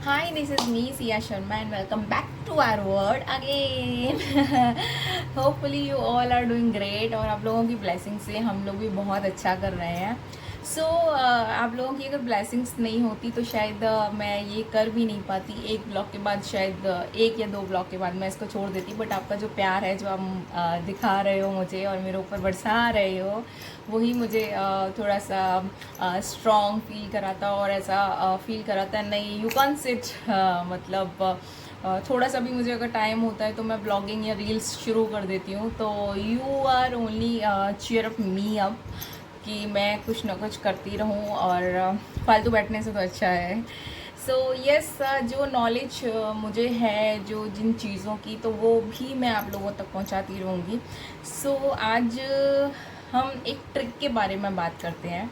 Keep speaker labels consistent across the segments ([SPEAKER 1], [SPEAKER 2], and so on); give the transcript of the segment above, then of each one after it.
[SPEAKER 1] Hi, this is me, Sia Sharma, and welcome back to our world again. Hopefully you all are doing great और आप लोगों की blessing से हम लोग भी बहुत अच्छा कर रहे हैं. आप लोगों की अगर ब्लेसिंग्स नहीं होती तो शायद मैं ये कर भी नहीं पाती. एक ब्लॉग के बाद शायद एक या दो ब्लॉग के बाद मैं इसको छोड़ देती. बट आपका जो प्यार है, जो आप दिखा रहे हो मुझे और मेरे ऊपर बरसा रहे हो, वही मुझे थोड़ा सा स्ट्रॉन्ग फील कराता और ऐसा फील कराता नहीं. यू कैन सिट, मतलब थोड़ा सा भी मुझे अगर टाइम होता है तो मैं ब्लॉगिंग या रील्स शुरू कर देती हूँ. तो you are only cheer up me up कि मैं कुछ ना कुछ करती रहूँ और फालतू बैठने से तो अच्छा है. सो यस, जो नॉलेज मुझे है जो जिन चीज़ों की, तो वो भी मैं आप लोगों तक पहुँचाती रहूँगी. आज हम एक ट्रिक के बारे में बात करते हैं.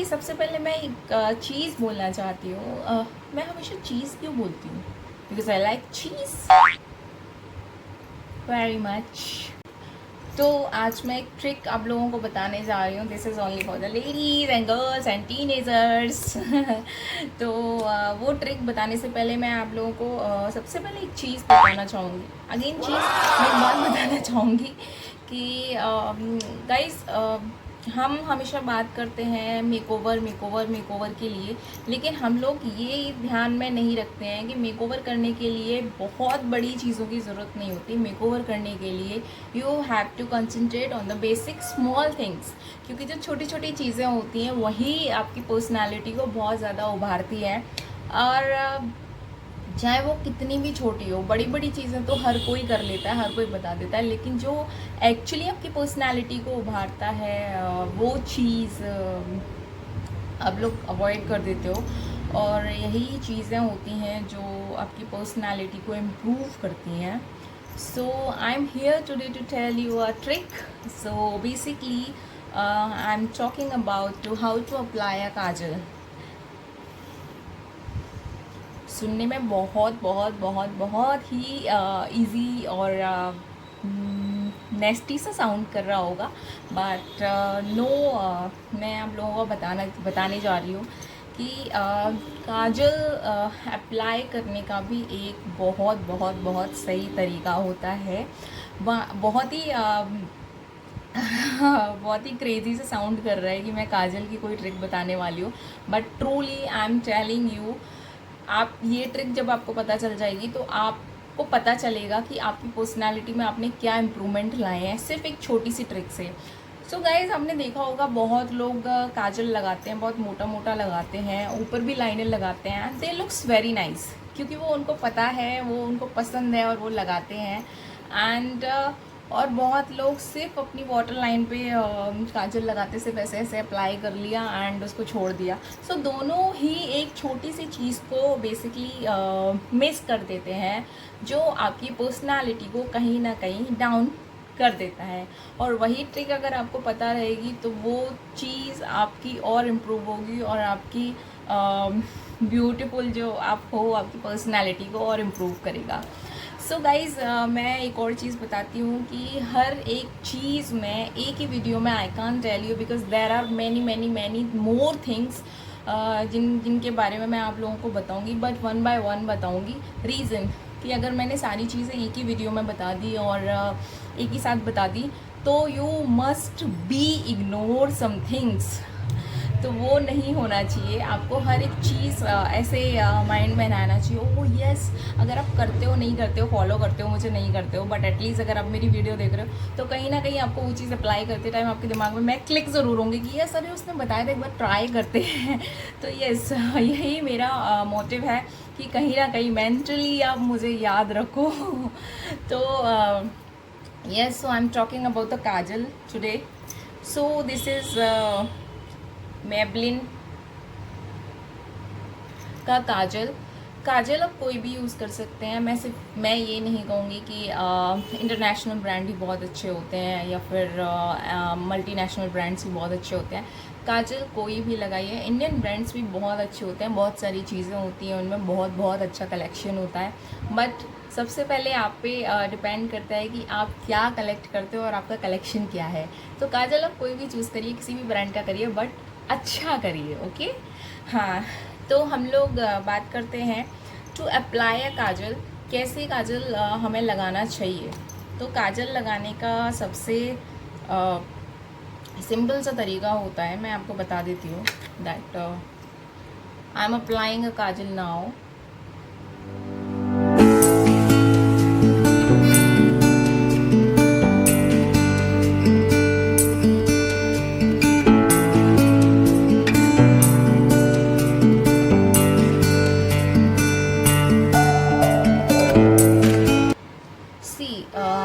[SPEAKER 1] सबसे पहले मैं एक चीज़ बोलना चाहती हूँ. मैं हमेशा चीज़ क्यों बोलती हूँ? Because I like cheese very much. तो आज मैं एक ट्रिक आप लोगों को बताने जा रही हूँ. This is only for the ladies and girls and teenagers. तो वो ट्रिक बताने से पहले मैं आप लोगों को सबसे पहले एक चीज़ बताना चाहूँगी. अगेन चीज़ मैं एक बात बताना चाहूँगी कि गाइस, हम हमेशा बात करते हैं मेकओवर मेकओवर मेकओवर के लिए, लेकिन हम लोग ये ध्यान में नहीं रखते हैं कि मेकओवर करने के लिए बहुत बड़ी चीज़ों की ज़रूरत नहीं होती. मेकओवर करने के लिए you have to concentrate on the basic small things, क्योंकि जो छोटी छोटी चीज़ें होती हैं वही आपकी पर्सनालिटी को बहुत ज़्यादा उभारती हैं. और चाहे वो कितनी भी छोटी हो, बड़ी बड़ी चीज़ें तो हर कोई कर लेता है, हर कोई बता देता है, लेकिन जो एक्चुअली आपकी पर्सनालिटी को उभारता है वो चीज़ आप लोग अवॉइड कर देते हो. और यही चीज़ें होती हैं जो आपकी पर्सनालिटी को इम्प्रूव करती हैं. So I am here today to tell you a trick. So basically I am talking about how to apply a kajal. सुनने में बहुत बहुत बहुत बहुत ही इजी और नेस्टी सा साउंड कर रहा होगा, बट नो, मैं आप लोगों को बताने जा रही हूँ कि काजल अप्लाई करने का भी एक बहुत बहुत बहुत सही तरीका होता है. बहुत ही बहुत ही क्रेजी से साउंड कर रहा है कि मैं काजल की कोई ट्रिक बताने वाली हूँ, but truly I am telling you, आप ये ट्रिक जब आपको पता चल जाएगी तो आपको पता चलेगा कि आपकी पर्सनालिटी में आपने क्या इम्प्रूवमेंट लाए हैं सिर्फ एक छोटी सी ट्रिक से. सो गाइज, हमने देखा होगा बहुत लोग काजल लगाते हैं, बहुत मोटा मोटा लगाते हैं, ऊपर भी लाइनें लगाते हैं. दे लुक्स वेरी नाइस, क्योंकि वो उनको पता है, वो उनको पसंद है और वो लगाते हैं. एंड और बहुत लोग सिर्फ अपनी वाटर लाइन पे काजल लगाते सिर्फ ऐसे ऐसे अप्लाई कर लिया एंड उसको छोड़ दिया. दोनों ही एक छोटी सी चीज़ को बेसिकली मिस कर देते हैं, जो आपकी पर्सनालिटी को कहीं ना कहीं डाउन कर देता है. और वही ट्रिक अगर आपको पता रहेगी तो वो चीज़ आपकी और इम्प्रूव होगी और आपकी ब्यूटीफुल जो आप हो, आपकी पर्सनालिटी को और इम्प्रूव करेगा. सो गाइज़, मैं एक और चीज़ बताती हूँ कि हर एक चीज़ में एक ही वीडियो में I can't tell you, because there are many many many more things जिनके बारे में मैं आप लोगों को बताऊँगी, बट वन बाय वन बताऊँगी. रीज़न कि अगर मैंने सारी चीज़ें एक ही वीडियो में बता दी और एक ही साथ बता दी तो you must be ignore some things. तो वो नहीं होना चाहिए. आपको हर एक चीज़ ऐसे माइंड में रहना चाहिए. ओह यस, अगर आप करते हो, नहीं करते हो, फॉलो करते हो, मुझे नहीं करते हो, बट एटलीस्ट अगर आप मेरी वीडियो देख रहे हो तो कहीं ना कहीं आपको वो चीज़ अप्लाई करते टाइम आपके दिमाग में मैं क्लिक ज़रूर होंगी कि यस, अरे उसने बताया था, एक बार ट्राई करते हैं. तो यस, यही मेरा मोटिव है कि कहीं ना कहीं मेंटली आप मुझे याद रखो. तो yes, so I am talking about the Kajal today. So this is Maybelline का काजल. काजल आप कोई भी यूज़ कर सकते हैं. मैं ये नहीं कहूँगी कि इंटरनेशनल ब्रांड ही बहुत अच्छे होते हैं या फिर मल्टीनेशनल ब्रांड्स भी बहुत अच्छे होते हैं. काजल कोई भी लगाइए. इंडियन ब्रांड्स भी बहुत अच्छे होते हैं, बहुत सारी चीज़ें होती हैं उनमें, बहुत बहुत अच्छा कलेक्शन होता है. बट सबसे पहले आप पे डिपेंड करता है कि आप क्या कलेक्ट करते हो और आपका कलेक्शन क्या है. तो काजल आप कोई भी चूज़ करिए, किसी भी ब्रांड का करिए, बट अच्छा करिए. ओके, हाँ. तो हम लोग बात करते हैं टू अप्लाई अ काजल, कैसे काजल हमें लगाना चाहिए। तो काजल लगाने का सबसे सिंपल सा तरीका होता है, मैं आपको बता देती हूँ that I am applying a Kajal now.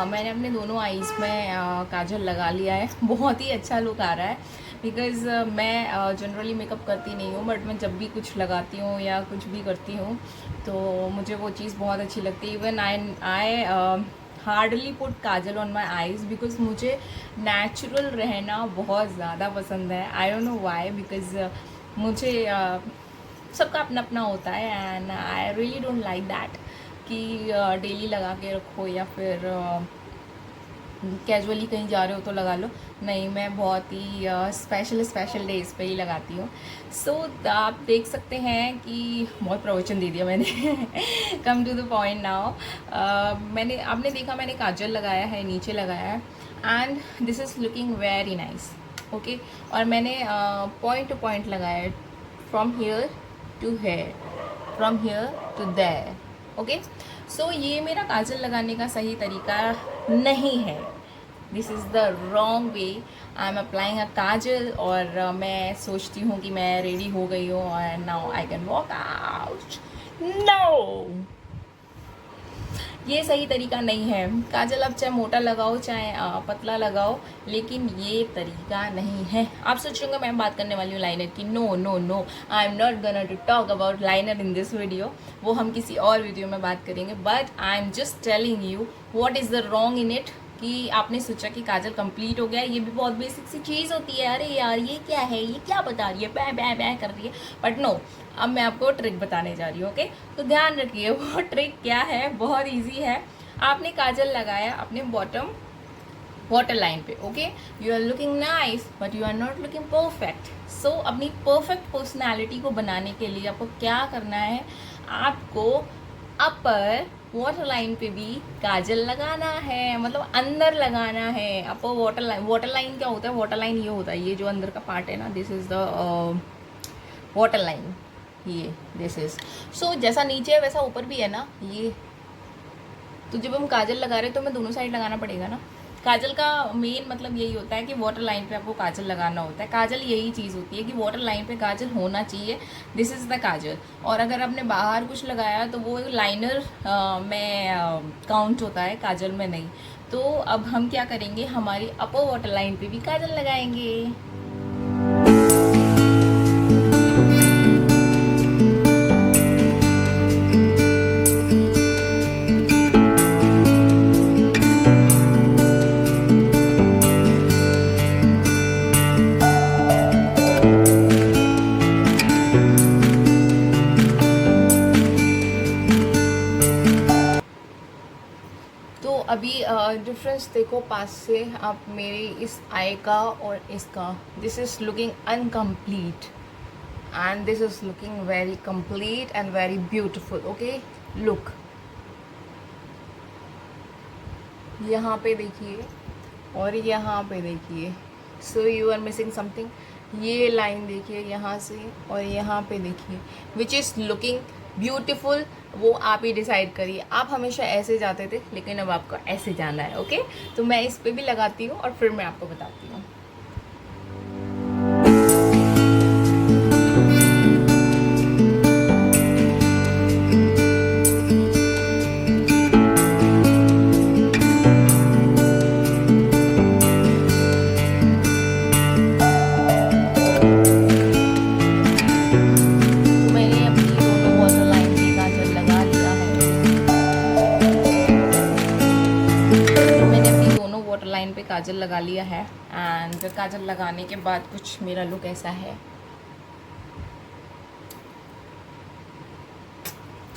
[SPEAKER 1] मैंने अपने दोनों आईज़ में काजल लगा लिया है। बहुत ही अच्छा लुक आ रहा है बिकॉज़ मैं जनरली मेकअप करती नहीं हूँ, बट मैं जब भी कुछ लगाती हूँ या कुछ भी करती हूँ तो मुझे वो चीज़ बहुत अच्छी लगती है। Even I hardly put Kajal on my eyes because मुझे नेचुरल रहना बहुत ज़्यादा पसंद है। I don't know why, because मुझे सबका अपना अपना होता है and I really don't like that कि डेली लगा के रखो या फिर कैजुअली कहीं जा रहे हो तो लगा लो। नहीं, मैं बहुत ही स्पेशल डेज पे ही लगाती हूँ। सो आप देख सकते हैं कि बहुत प्रवचन दे दिया मैंने। Come to the point now. आपने देखा मैंने काजल लगाया है, नीचे लगाया है and this is looking very nice. Okay, और मैंने पॉइंट टू पॉइंट लगाया है, from here to here, from here to there. Okay, so ये मेरा काजल लगाने का सही तरीका नहीं है। This is the wrong way. I am applying a kajal और मैं सोचती हूँ कि मैं रेडी हो गई हूँ और now I can walk out. No, ये सही तरीका नहीं है। काजल आप चाहे मोटा लगाओ चाहे पतला लगाओ, लेकिन ये तरीका नहीं है। आप सोचोगे मैं बात करने वाली हूँ लाइनर की। No no no, I am not gonna to talk about liner in this video, वो हम किसी और वीडियो में बात करेंगे। But I am just telling you what is the wrong in it, कि आपने सोचा कि काजल कंप्लीट हो गया। ये भी बहुत बेसिक सी चीज़ होती है। अरे यार ये क्या है, ये क्या बता रही है, बै बै बै कर रही है। बट नो, अब मैं आपको ट्रिक बताने जा रही हूँ। ओके, तो ध्यान रखिए वो ट्रिक क्या है। बहुत इजी है। आपने काजल लगाया अपने बॉटम वाटर लाइन पे। Okay, you are looking nice but you are not looking perfect. So अपनी परफेक्ट पर्सनैलिटी को बनाने के लिए आपको क्या करना है, आपको अपर वाटर लाइन पे भी काजल लगाना है, मतलब अंदर लगाना है। अपर वाटर लाइन क्या होता है, वाटर लाइन ये होता है, ये जो अंदर का पार्ट है ना, this is the water line, ये दिस इज। सो जैसा नीचे है वैसा ऊपर भी है ना ये। तो जब हम काजल लगा रहे हैं तो हमें दोनों साइड लगाना पड़ेगा ना। काजल का मेन मतलब यही होता है कि वाटर लाइन पे आपको काजल लगाना होता है। काजल यही चीज़ होती है कि वाटर लाइन पे काजल होना चाहिए। दिस इज़ द काजल। और अगर आपने बाहर कुछ लगाया तो वो लाइनर में काउंट होता है, काजल में नहीं। तो अब हम क्या करेंगे, हमारी अपर वाटर लाइन पे भी काजल लगाएंगे। तो अभी डिफरेंस देखो पास से आप मेरी इस आई का और इसका। This is looking incomplete and this is looking very complete and very beautiful. Okay, look यहाँ पे देखिए और यहाँ पे देखिए। So you are missing something. ये लाइन देखिए यहाँ से और यहाँ पे देखिए, विच इज़ लुकिंग ब्यूटीफुल। वो आप ही डिसाइड करिए। आप हमेशा ऐसे जाते थे लेकिन अब आपको ऐसे जाना है। ओके, तो मैं इस पे भी लगाती हूँ और फिर मैं आपको बताती हूँ। लाइन पे काजल लगा लिया है एंड काजल लगाने के बाद कुछ मेरा लुक ऐसा है।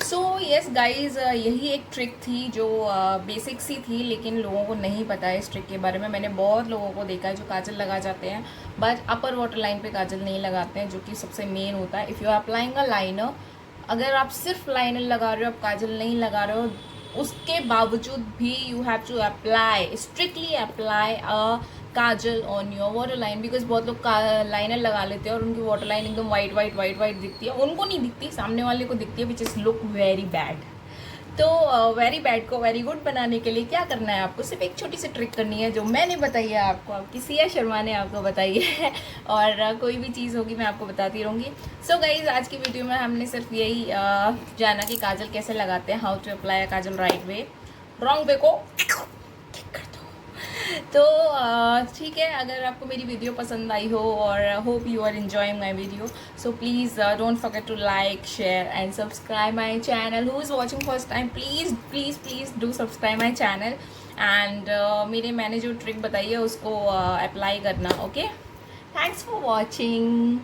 [SPEAKER 1] सो यस गाइज, यही एक ट्रिक थी जो बेसिक सी थी, लेकिन लोगों को नहीं पता है इस ट्रिक के बारे में। मैंने बहुत लोगों को देखा है जो काजल लगा जाते हैं बट अपर वाटर लाइन पे काजल नहीं लगाते हैं, जो कि सबसे मेन होता है। If you are applying a liner, अगर आप सिर्फ लाइनर लगा रहे हो, आप काजल नहीं लगा रहे हो, उसके बावजूद भी you have to apply, strictly apply a kajal on your water line, because बहुत लोग लाइनर लगा लेते हैं और उनकी वाटर लाइन एकदम वाइट वाइट वाइट वाइट दिखती है। उनको नहीं दिखती, सामने वाले को दिखती है, which is look very bad. तो वेरी बैड को वेरी गुड बनाने के लिए क्या करना है आपको, सिर्फ एक छोटी सी ट्रिक करनी है जो मैंने बताई है आपको, आपकी सिया शर्मा ने आपको बताई है। और कोई भी चीज़ होगी मैं आपको बताती रहूँगी। सो गाइज, आज की वीडियो में हमने सिर्फ यही जाना कि काजल कैसे लगाते हैं, how to apply kajal right way, wrong way को तो ठीक है। अगर आपको मेरी वीडियो पसंद आई हो और hope you are enjoying my video, so please don't forget to like, share and subscribe my channel. Who is watching first time, please please please do subscribe my channel and मैंने जो trick बताई है उसको apply करना। Okay, thanks for watching.